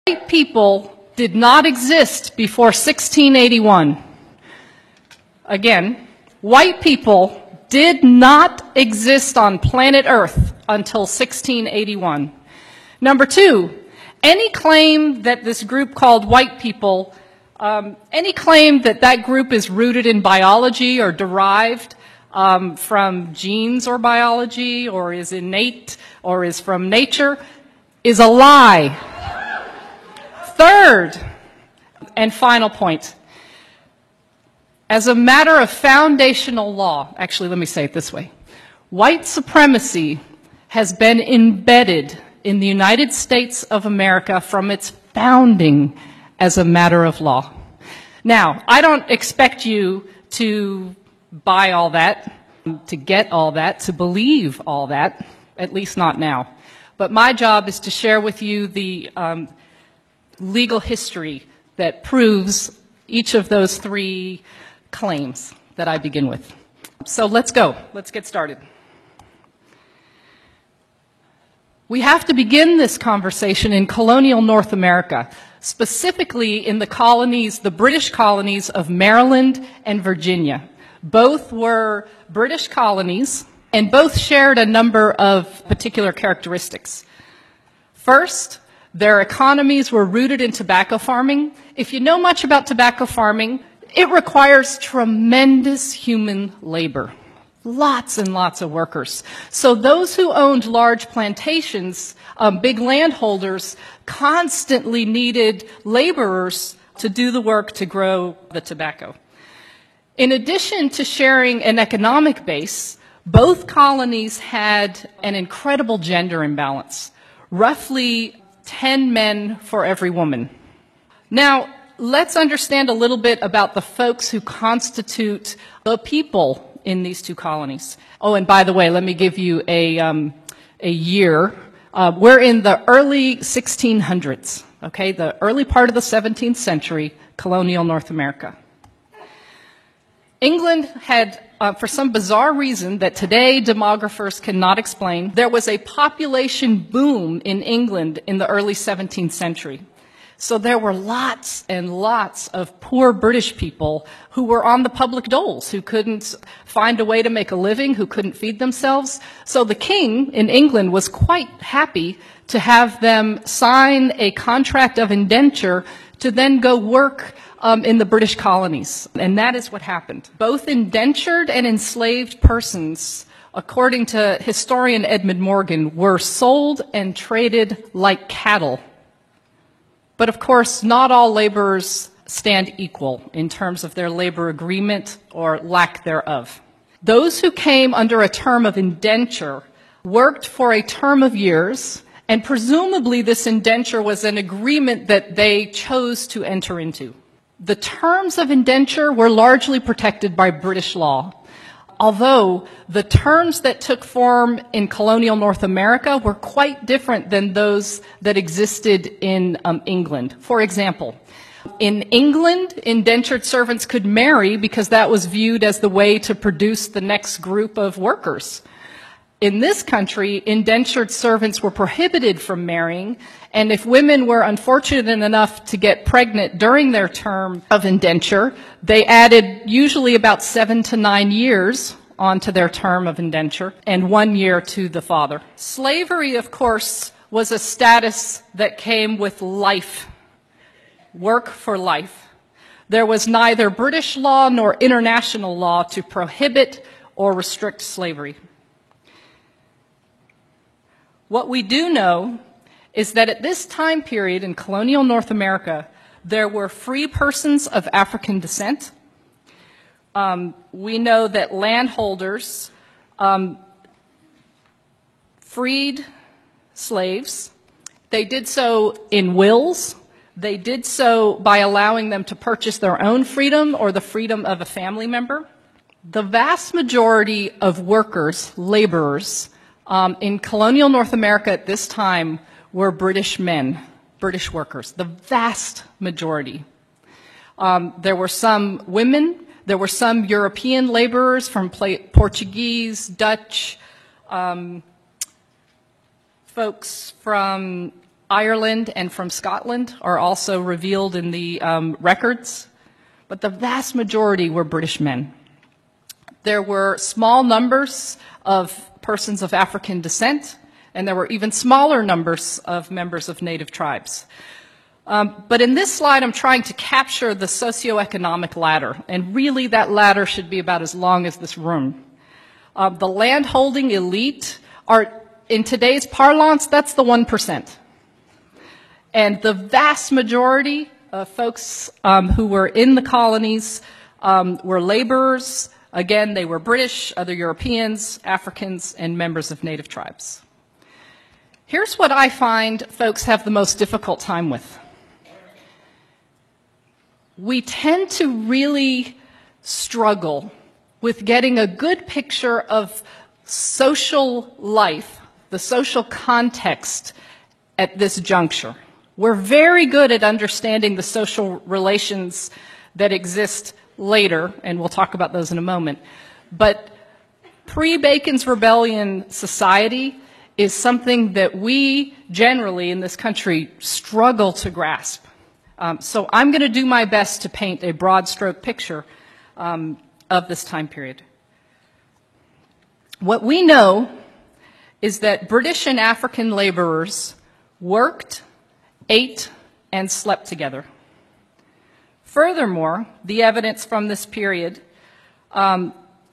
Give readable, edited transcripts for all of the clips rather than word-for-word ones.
White people did not exist before 1681. Again, white people did not exist on planet Earth until 1681. Number two, any claim that this group called white people, any claim that that group is rooted in biology or derived from genes or biology or is innate or is from nature is a lie. Third and final point. As a matter of foundational law, actually let me say it this way, white supremacy has been embedded in the United States of America from its founding as a matter of law. Now, I don't expect you to buy all that, to get all that, to believe all that, at least not now. But my job is to share with you the legal history that proves each of those three claims that I begin with. So let's go. Let's get started. We have to begin this conversation in colonial North America, specifically in the colonies, the British colonies of Maryland and Virginia. Both were British colonies, and both shared a number of particular characteristics. First, their economies were rooted in tobacco farming. If you know much about tobacco farming, it requires tremendous human labor. Lots and lots of workers. So those who owned large plantations, big landholders, constantly needed laborers to do the work to grow the tobacco. In addition to sharing an economic base, both colonies had an incredible gender imbalance. Roughly 10 men for every woman. Now, let's understand a little bit about the folks who constitute the people in these two colonies. Oh, and by the way, let me give you a year. We're in the early 1600s, okay? The early part of the 17th century, colonial North America. England had, for some bizarre reason that today demographers cannot explain, there was a population boom in England in the early 17th century. So there were lots and lots of poor British people who were on the public doles, who couldn't find a way to make a living, who couldn't feed themselves. So the king in England was quite happy to have them sign a contract of indenture to then go work in the British colonies. And that is what happened. Both indentured and enslaved persons, according to historian Edmund Morgan, were sold and traded like cattle. But of course, not all laborers stand equal in terms of their labor agreement or lack thereof. Those who came under a term of indenture worked for a term of years, and presumably this indenture was an agreement that they chose to enter into. The terms of indenture were largely protected by British law, although the terms that took form in colonial North America were quite different than those that existed in England. For example, in England, indentured servants could marry because that was viewed as the way to produce the next group of workers. In this country, indentured servants were prohibited from marrying, and if women were unfortunate enough to get pregnant during their term of indenture, they added usually about 7 to 9 years onto their term of indenture, and 1 year to the father. Slavery, of course, was a status that came with life, work for life. There was neither British law nor international law to prohibit or restrict slavery. What we do know is that at this time period in colonial North America, there were free persons of African descent. We know that landholders freed slaves. They did so in wills. They did so by allowing them to purchase their own freedom or the freedom of a family member. The vast majority of workers, laborers, in colonial North America at this time were British men, British workers, the vast majority. There were some women, there were some European laborers from Portuguese, Dutch, folks from Ireland and from Scotland are also revealed in the records, but the vast majority were British men. There were small numbers of persons of African descent, and there were even smaller numbers of members of native tribes. But in this slide, I'm trying to capture the socioeconomic ladder, and really that ladder should be about as long as this room. The landholding elite are, in today's parlance, that's the 1%. And the vast majority of folks who were in the colonies were laborers. Again, they were British, other Europeans, Africans, and members of native tribes. Here's what I find folks have the most difficult time with. We tend to really struggle with getting a good picture of social life, the social context at this juncture. We're very good at understanding the social relations that exist later, and we'll talk about those in a moment. But pre-Bacon's Rebellion society is something that we generally in this country struggle to grasp. So I'm going to do my best to paint a broad stroke picture of this time period. What we know is that British and African laborers worked, ate, and slept together. Furthermore, the evidence from this period,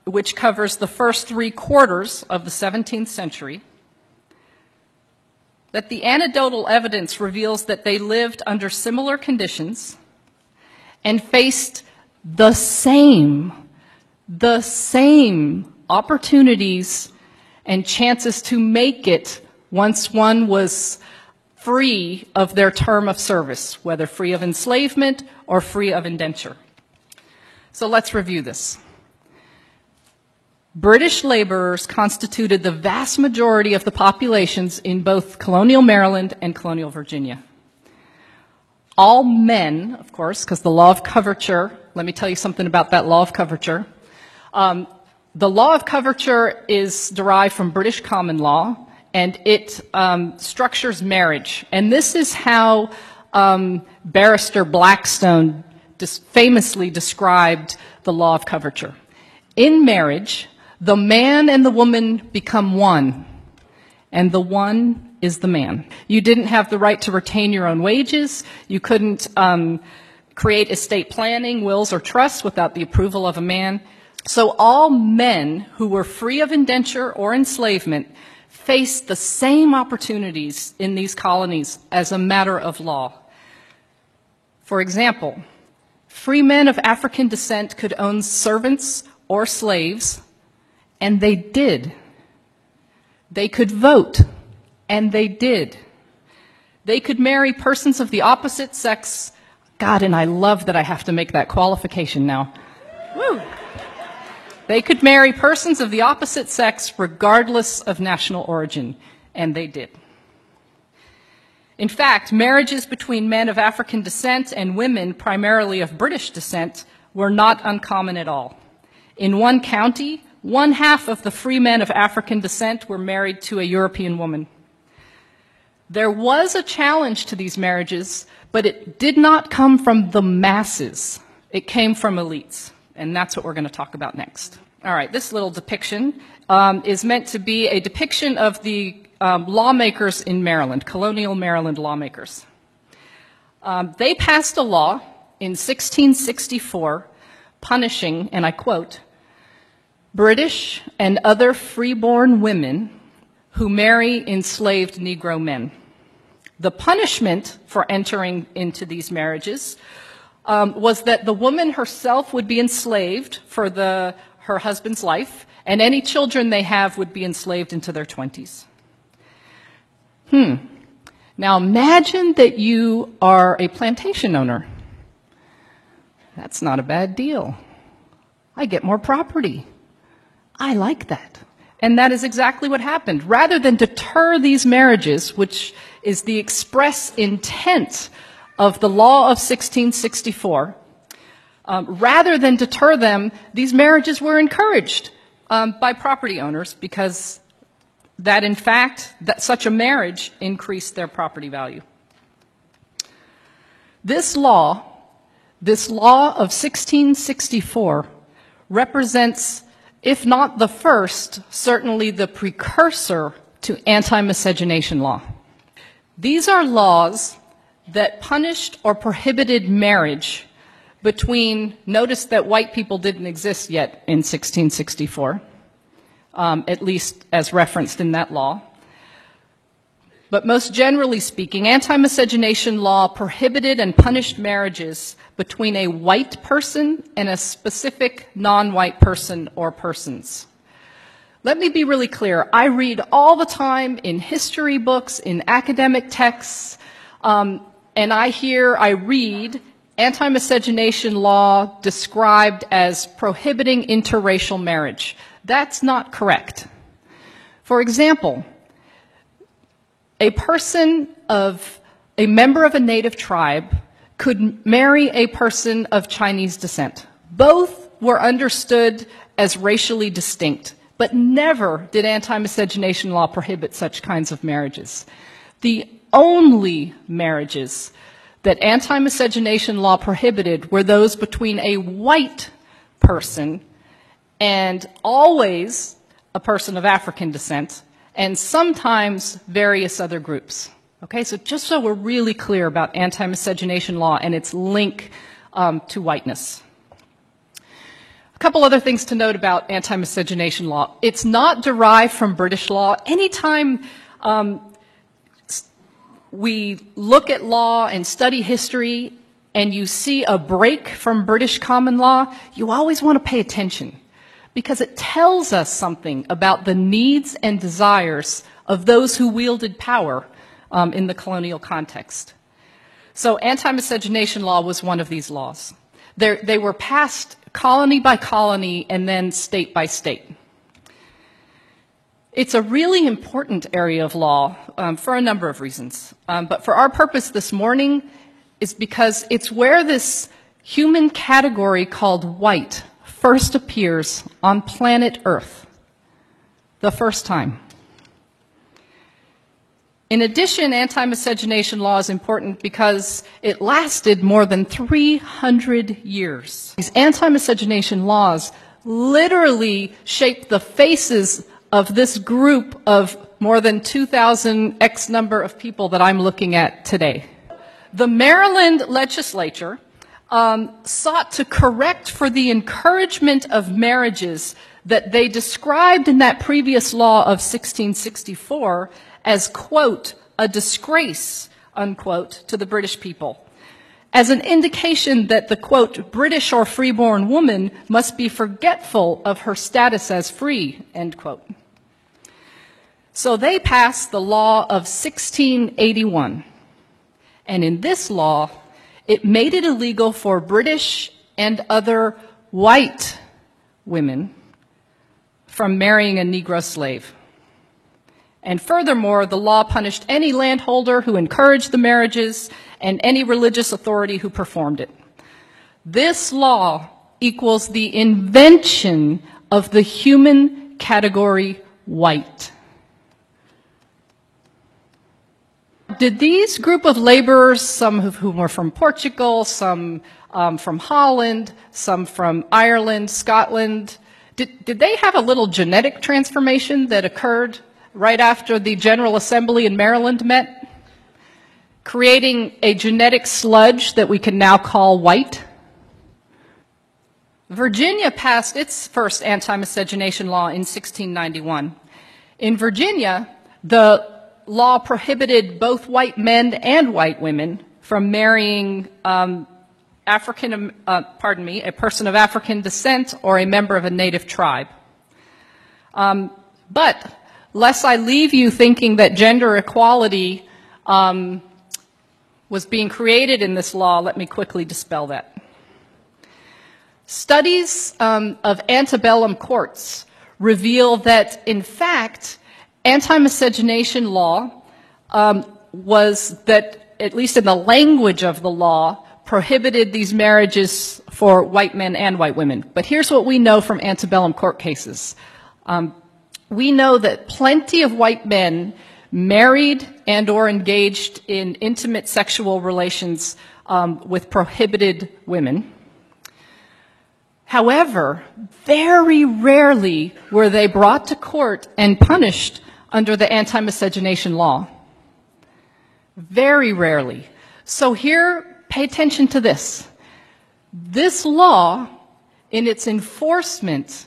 which covers the first 3 quarters of the 17th century, that the anecdotal evidence reveals that they lived under similar conditions and faced the same opportunities and chances to make it once one was free of their term of service, whether free of enslavement or free of indenture. So let's review this. British laborers constituted the vast majority of the populations in both colonial Maryland and colonial Virginia. All men, of course, because the law of coverture, let me tell you something about that law of coverture. The law of coverture is derived from British common law, and it structures marriage. And this is how Barrister Blackstone famously described the law of coverture. In marriage, the man and the woman become one, and the one is the man. You didn't have the right to retain your own wages. You couldn't create estate planning, wills, or trusts without the approval of a man. So all men who were free of indenture or enslavement faced the same opportunities in these colonies as a matter of law. For example, free men of African descent could own servants or slaves, and they did. They could vote, and they did. They could marry persons of the opposite sex. God, and I love that I have to make that qualification now. Woo! They could marry persons of the opposite sex regardless of national origin, and they did. In fact, marriages between men of African descent and women primarily of British descent were not uncommon at all. In one county, 1/2 of the free men of African descent were married to a European woman. There was a challenge to these marriages, but it did not come from the masses. It came from elites. And that's what we're going to talk about next. All right, this little depiction is meant to be a depiction of the lawmakers in Maryland, colonial Maryland lawmakers. They passed a law in 1664 punishing, and I quote, British and other freeborn women who marry enslaved Negro men. The punishment for entering into these marriages was that the woman herself would be enslaved for her husband's life, and any children they have would be enslaved into their 20s. Now imagine that you are a plantation owner. That's not a bad deal. I get more property. I like that. And that is exactly what happened. Rather than deter these marriages, which is the express intent of the law of 1664, rather than deter them, these marriages were encouraged by property owners because that in fact, that such a marriage increased their property value. This law of 1664 represents, if not the first, certainly the precursor to anti-miscegenation law. These are laws that punished or prohibited marriage between, notice that white people didn't exist yet in 1664, at least as referenced in that law. But most generally speaking, anti-miscegenation law prohibited and punished marriages between a white person and a specific non-white person or persons. Let me be really clear. I read all the time in history books, in academic texts, and I read anti-miscegenation law described as prohibiting interracial marriage. That's not correct. For example, a member of a native tribe could marry a person of Chinese descent. Both were understood as racially distinct, but never did anti-miscegenation law prohibit such kinds of marriages. The only marriages that anti-miscegenation law prohibited were those between a white person and always a person of African descent, and sometimes various other groups. Okay, so just so we're really clear about anti-miscegenation law and its link to whiteness. A couple other things to note about anti-miscegenation law. It's not derived from British law. Anytime we look at law and study history and you see a break from British common law, you always want to pay attention because it tells us something about the needs and desires of those who wielded power in the colonial context. So anti-miscegenation law was one of these laws. They were passed colony by colony and then state by state. It's a really important area of law for a number of reasons. But for our purpose this morning is because it's where this human category called white first appears on planet Earth, the first time. In addition, anti-miscegenation law is important because it lasted more than 300 years. These anti-miscegenation laws literally shaped the faces of this group of more than 2,000 X number of people that I'm looking at today. The Maryland legislature sought to correct for the encouragement of marriages that they described in that previous law of 1664 as, quote, a disgrace, unquote, to the British people, as an indication that the, quote, British or freeborn woman must be forgetful of her status as free, end quote. So they passed the law of 1681, and in this law, it made it illegal for British and other white women from marrying a Negro slave. And furthermore, the law punished any landholder who encouraged the marriages and any religious authority who performed it. This law equals the invention of the human category white. Did these group of laborers, some of whom were from Portugal, some from Holland, some from Ireland, Scotland, did they have a little genetic transformation that occurred right after the General Assembly in Maryland met, creating a genetic sludge that we can now call white? Virginia passed its first anti-miscegenation law in 1691. In Virginia, the law prohibited both white men and white women from marrying a person of African descent or a member of a native tribe. But lest I leave you thinking that gender equality was being created in this law, let me quickly dispel that. Studies of antebellum courts reveal that, in fact, anti-miscegenation law was that, at least in the language of the law, prohibited these marriages for white men and white women. But here's what we know from antebellum court cases. we know that plenty of white men married and or engaged in intimate sexual relations with prohibited women. However, very rarely were they brought to court and punished under the anti-miscegenation law. Very rarely. So here, pay attention to this. This law, in its enforcement,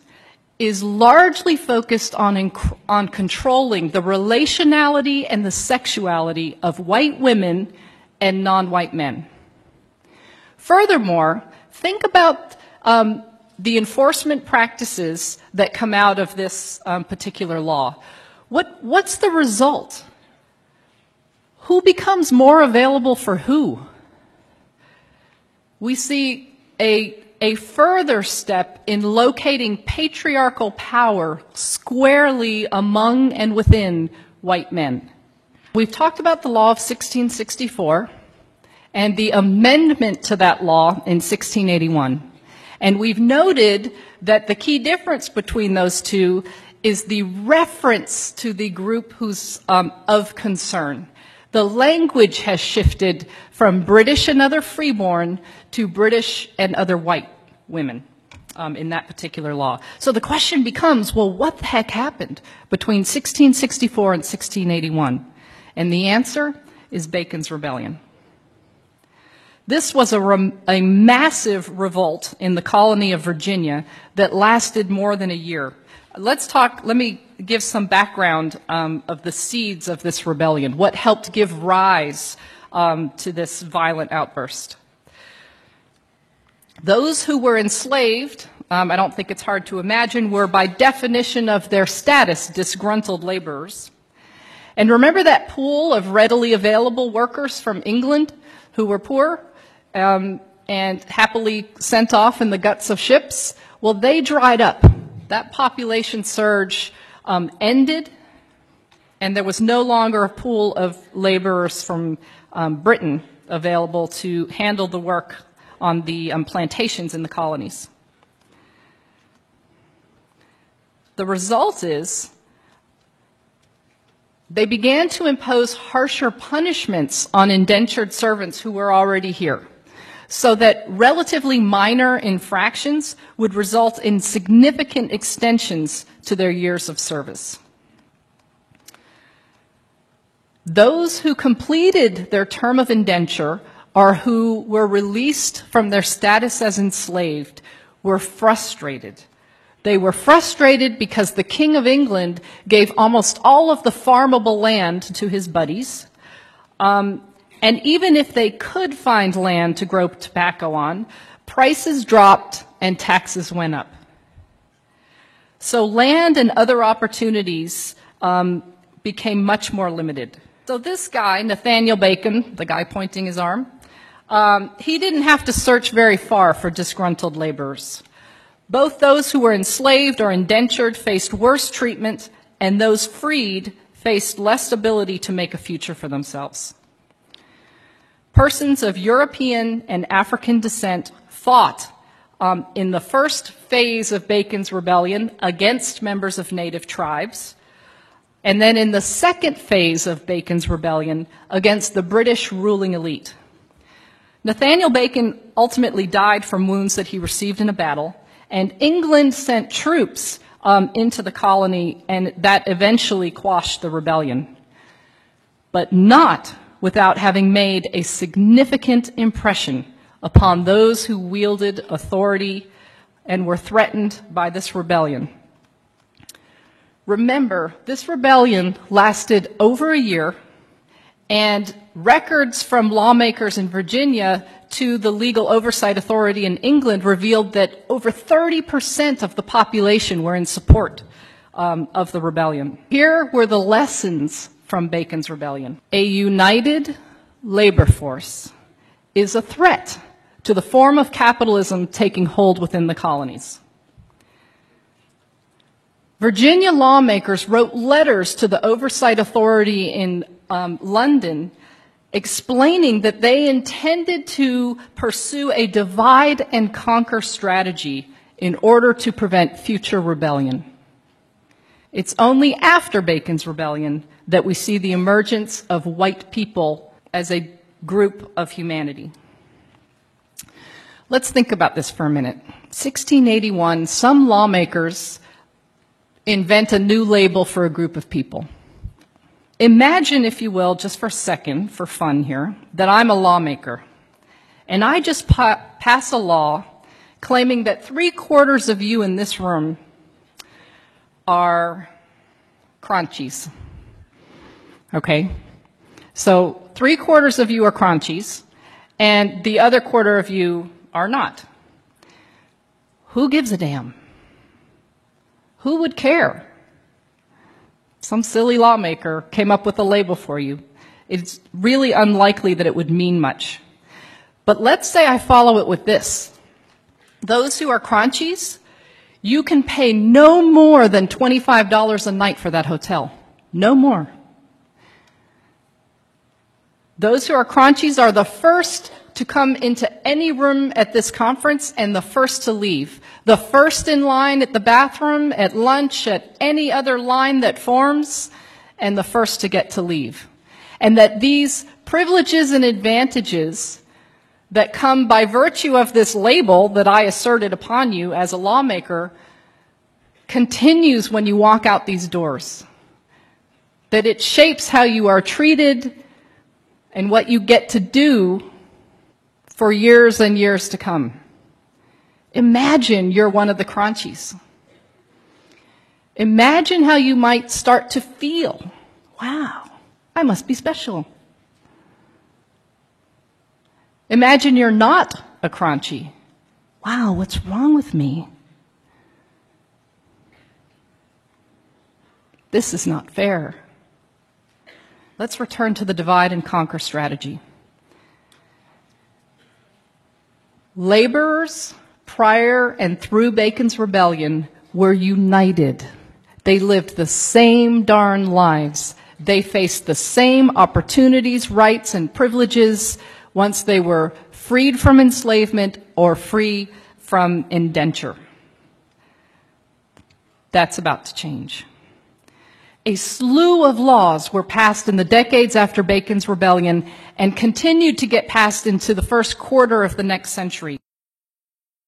is largely focused on controlling the relationality and the sexuality of white women and non-white men. Furthermore, think about the enforcement practices that come out of this particular law. What's the result? Who becomes more available for who? We see a further step in locating patriarchal power squarely among and within white men. We've talked about the law of 1664 and the amendment to that law in 1681. And we've noted that the key difference between those two is the reference to the group who's of concern. The language has shifted from British and other freeborn to British and other white women in that particular law. So the question becomes, well, what the heck happened between 1664 and 1681? And the answer is Bacon's Rebellion. This was a massive revolt in the colony of Virginia that lasted more than a year. Let me give some background of the seeds of this rebellion, what helped give rise to this violent outburst. Those who were enslaved, I don't think it's hard to imagine, were by definition of their status disgruntled laborers. And remember that pool of readily available workers from England who were poor and happily sent off in the guts of ships? Well, they dried up. That population surge ended, and there was no longer a pool of laborers from Britain available to handle the work on the plantations in the colonies. The result is they began to impose harsher punishments on indentured servants who were already here, so that relatively minor infractions would result in significant extensions to their years of service. Those who completed their term of indenture or who were released from their status as enslaved were frustrated. They were frustrated because the King of England gave almost all of the farmable land to his buddies. And even if they could find land to grow tobacco on, prices dropped and taxes went up. So land and other opportunities became much more limited. So this guy, Nathaniel Bacon, the guy pointing his arm, he didn't have to search very far for disgruntled laborers. Both those who were enslaved or indentured faced worse treatment, and those freed faced less ability to make a future for themselves. Persons of European and African descent fought in the first phase of Bacon's Rebellion against members of native tribes, and then in the second phase of Bacon's Rebellion against the British ruling elite. Nathaniel Bacon ultimately died from wounds that he received in a battle, and England sent troops into the colony, and that eventually quashed the rebellion. But not without having made a significant impression upon those who wielded authority and were threatened by this rebellion. Remember, this rebellion lasted over a year, and records from lawmakers in Virginia to the Legal Oversight Authority in England revealed that over 30% of the population were in support of the rebellion. Here were the lessons from Bacon's Rebellion. A united labor force is a threat to the form of capitalism taking hold within the colonies. Virginia lawmakers wrote letters to the Oversight Authority in London explaining that they intended to pursue a divide and conquer strategy in order to prevent future rebellion. It's only after Bacon's Rebellion that we see the emergence of white people as a group of humanity. Let's think about this for a minute. 1681, some lawmakers invent a new label for a group of people. Imagine, if you will, just for a second, for fun here, that I'm a lawmaker, and I just pass a law claiming that 3/4 of you in this room are crunchies. Okay? So 3/4 of you are crunchies, and the other quarter of you are not. Who gives a damn? Who would care? Some silly lawmaker came up with a label for you. It's really unlikely that it would mean much. But let's say I follow it with this. Those who are crunchies, you can pay no more than $25 a night for that hotel. No more. Those who are crunchies are the first to come into any room at this conference and the first to leave. The first in line at the bathroom, at lunch, at any other line that forms, and the first to get to leave. And that these privileges and advantages that come by virtue of this label that I asserted upon you as a lawmaker continues when you walk out these doors. That it shapes how you are treated and what you get to do for years and years to come. Imagine you're one of the crunchies. Imagine how you might start to feel. Wow, I must be special. Imagine you're not a crunchy. Wow, what's wrong with me? This is not fair. Let's return to the divide and conquer strategy. Laborers, prior and through Bacon's Rebellion, were united. They lived the same darn lives. They faced the same opportunities, rights, and privileges once they were freed from enslavement or free from indenture. That's about to change. A slew of laws were passed in the decades after Bacon's Rebellion and continued to get passed into the first quarter of the next century.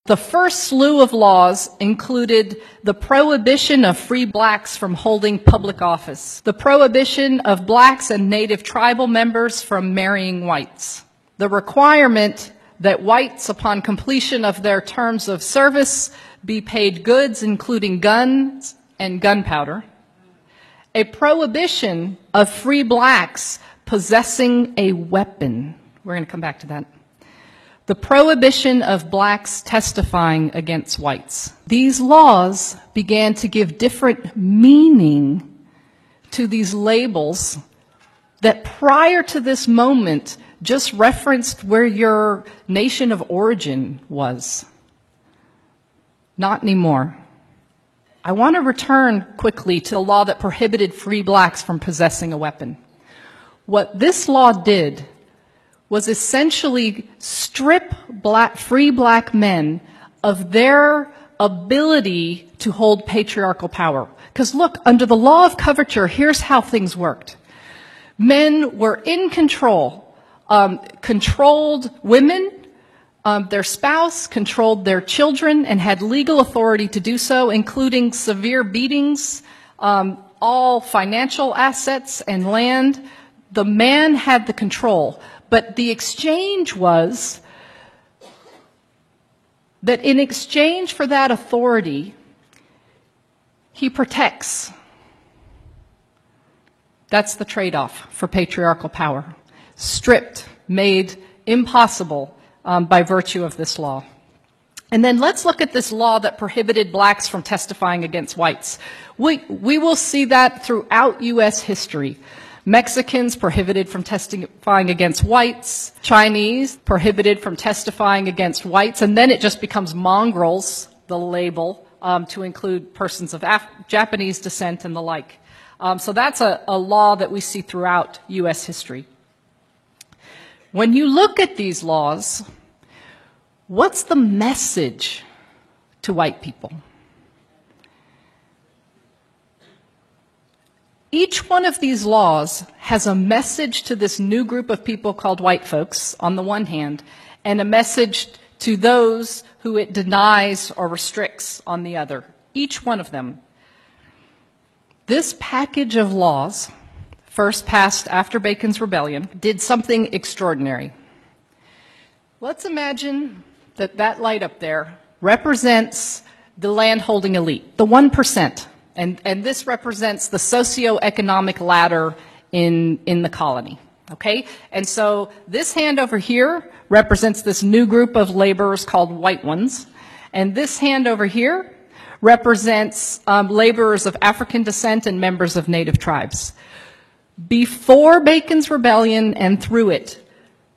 The first slew of laws included the prohibition of free blacks from holding public office, the prohibition of blacks and native tribal members from marrying whites, the requirement that whites, upon completion of their terms of service, be paid goods including guns and gunpowder, a prohibition of free blacks possessing a weapon. We're going to come back to that. The prohibition of blacks testifying against whites. These laws began to give different meaning to these labels that prior to this moment just referenced where your nation of origin was. Not anymore. I want to return quickly to the law that prohibited free blacks from possessing a weapon. What this law did was essentially strip free black men of their ability to hold patriarchal power. Because look, under the law of coverture, here's how things worked. Men were in control, controlled women, their spouse, controlled their children, and had legal authority to do so, including severe beatings, all financial assets and land. The man had the control. But the exchange was that in exchange for that authority, he protects. That's the trade-off for patriarchal power. Stripped, made impossible by virtue of this law. And then let's look at this law that prohibited blacks from testifying against whites. We will see that throughout U.S. history. Mexicans prohibited from testifying against whites, Chinese prohibited from testifying against whites, and then it just becomes mongrels, the label, to include persons of Japanese descent and the like. So that's a law that we see throughout U.S. history. When you look at these laws, what's the message to white people? Each one of these laws has a message to this new group of people called white folks on the one hand, and a message to those who it denies or restricts on the other. Each one of them. This package of laws, first passed after Bacon's Rebellion, did something extraordinary. Let's imagine that that light up there represents the landholding elite, the 1%. And this represents the socioeconomic ladder in the colony, okay? And so this hand over here represents this new group of laborers called white ones. And this hand over here represents laborers of African descent and members of native tribes. Before Bacon's Rebellion and through it,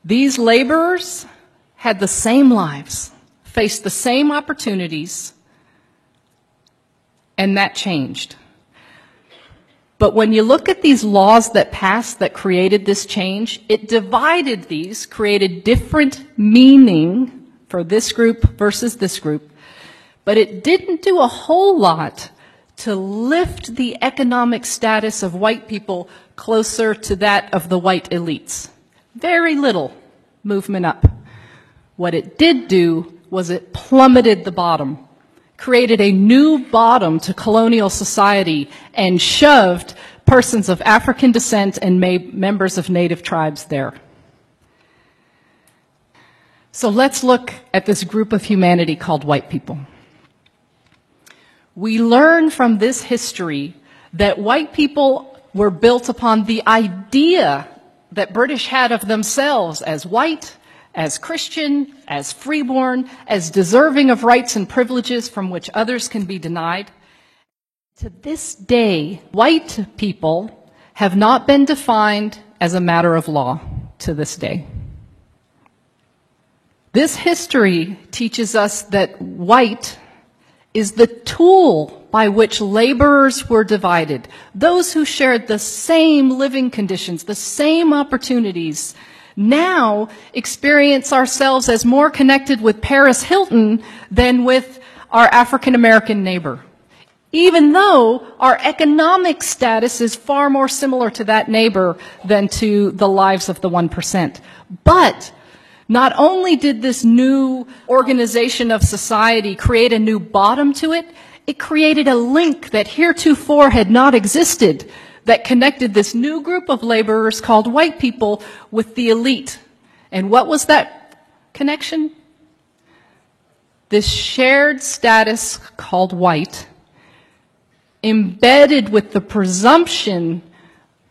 these laborers had the same lives, faced the same opportunities, and that changed. But when you look at these laws that passed that created this change, it divided these, created different meaning for this group versus this group, but it didn't do a whole lot to lift the economic status of white people closer to that of the white elites. Very little movement up. What it did do was it plummeted the bottom, created a new bottom to colonial society, and shoved persons of African descent and members of native tribes there. So let's look at this group of humanity called white people. We learn from this history that white people were built upon the idea that British had of themselves as white, as Christian, as freeborn, as deserving of rights and privileges from which others can be denied. To this day, white people have not been defined as a matter of law to this day. This history teaches us that white is the tool by which laborers were divided. Those who shared the same living conditions, the same opportunities, now experience ourselves as more connected with Paris Hilton than with our African American neighbor, even though our economic status is far more similar to that neighbor than to the lives of the 1%. But not only did this new organization of society create a new bottom to it, it created a link that heretofore had not existed, that connected this new group of laborers called white people with the elite. And what was that connection? This shared status called white, embedded with the presumption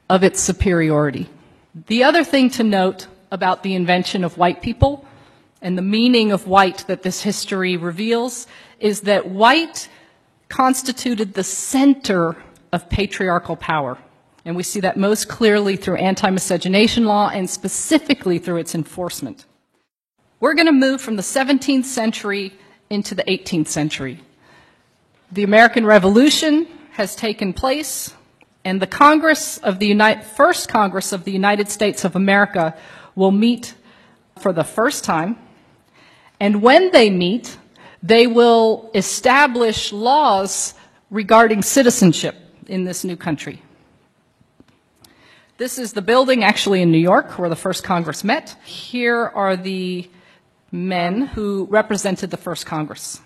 of its superiority. The other thing to note about the invention of white people and the meaning of white that this history reveals is that white constituted the center of patriarchal power. And we see that most clearly through anti-miscegenation law and specifically through its enforcement. We're going to move from the 17th century into the 18th century. The American Revolution has taken place, and the First Congress of the United States of America will meet for the first time. And when they meet, they will establish laws regarding citizenship in this new country. This is the building actually in New York where the first Congress met. Here are the men who represented the first Congress.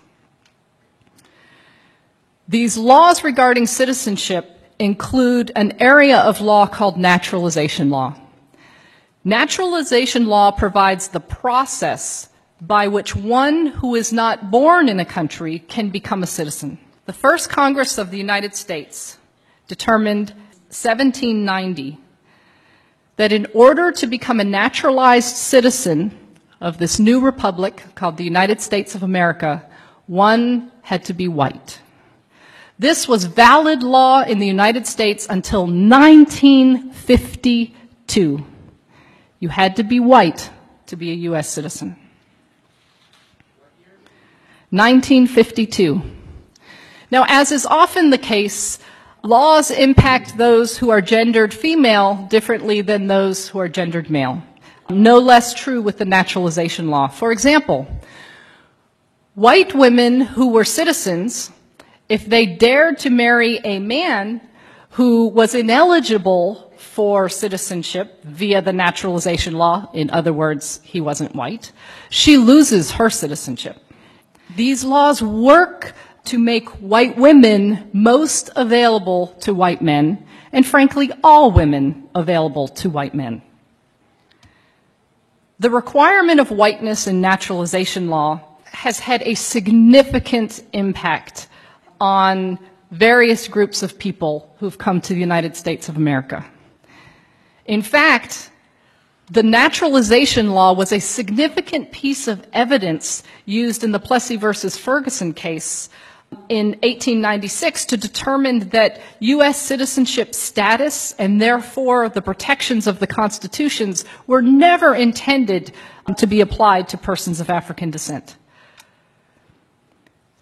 These laws regarding citizenship include an area of law called naturalization law. Naturalization law provides the process by which one who is not born in a country can become a citizen. The first Congress of the United States determined 1790 that in order to become a naturalized citizen of this new republic called the United States of America, one had to be white. This was valid law in the United States until 1952. You had to be white to be a U.S. citizen. 1952. Now, as is often the case, laws impact those who are gendered female differently than those who are gendered male. No less true with the naturalization law. For example, white women who were citizens, if they dared to marry a man who was ineligible for citizenship via the naturalization law. In other words, he wasn't white. She loses her citizenship. These laws work to make white women most available to white men, and frankly, all women available to white men. The requirement of whiteness in naturalization law has had a significant impact on various groups of people who've come to the United States of America. In fact, the naturalization law was a significant piece of evidence used in the Plessy versus Ferguson case in 1896 to determine that U.S. citizenship status and therefore the protections of the constitutions were never intended to be applied to persons of African descent.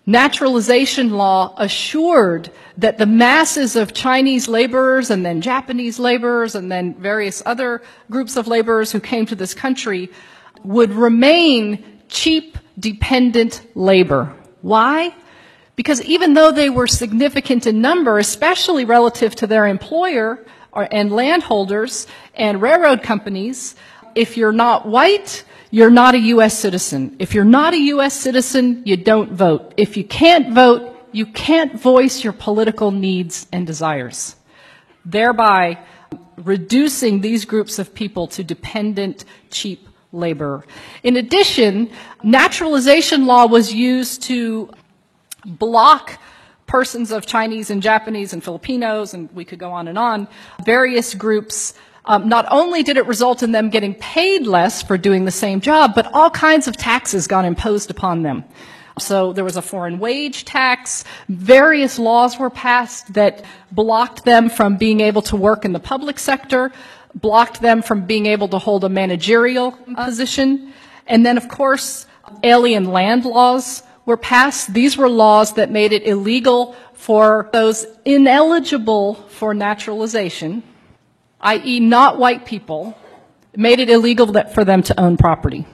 Naturalization law assured that the masses of Chinese laborers and then Japanese laborers and then various other groups of laborers who came to this country would remain cheap, dependent labor. Why? Because even though they were significant in number, especially relative to their employer and landholders and railroad companies, if you're not white, you're not a U.S. citizen. If you're not a U.S. citizen, you don't vote. If you can't vote, you can't voice your political needs and desires, thereby reducing these groups of people to dependent, cheap labor. In addition, naturalization law was used to block persons of Chinese and Japanese and Filipinos, and we could go on, various groups. Not only did it result in them getting paid less for doing the same job, but all kinds of taxes got imposed upon them. So there was a foreign wage tax, various laws were passed that blocked them from being able to work in the public sector, blocked them from being able to hold a managerial position, and then of course alien land laws were passed. These were laws that made it illegal for those ineligible for naturalization, i.e. not white people, made it illegal for them to own property.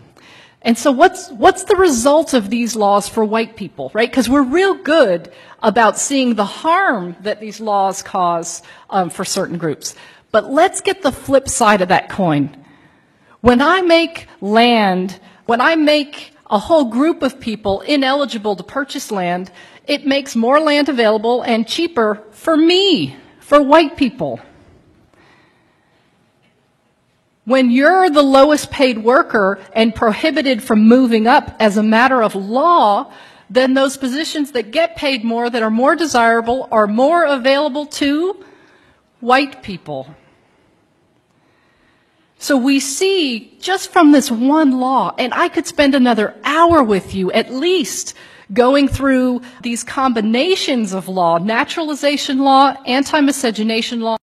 And so what's the result of these laws for white people, right? Because we're real good about seeing the harm that these laws cause for certain groups. But let's get the flip side of that coin. When I make a whole group of people ineligible to purchase land, it makes more land available and cheaper for me, for white people. When you're the lowest paid worker and prohibited from moving up as a matter of law, then those positions that get paid more, that are more desirable, are more available to white people. So we see, just from this one law, and I could spend another hour with you at least going through these combinations of law, naturalization law, anti-miscegenation law,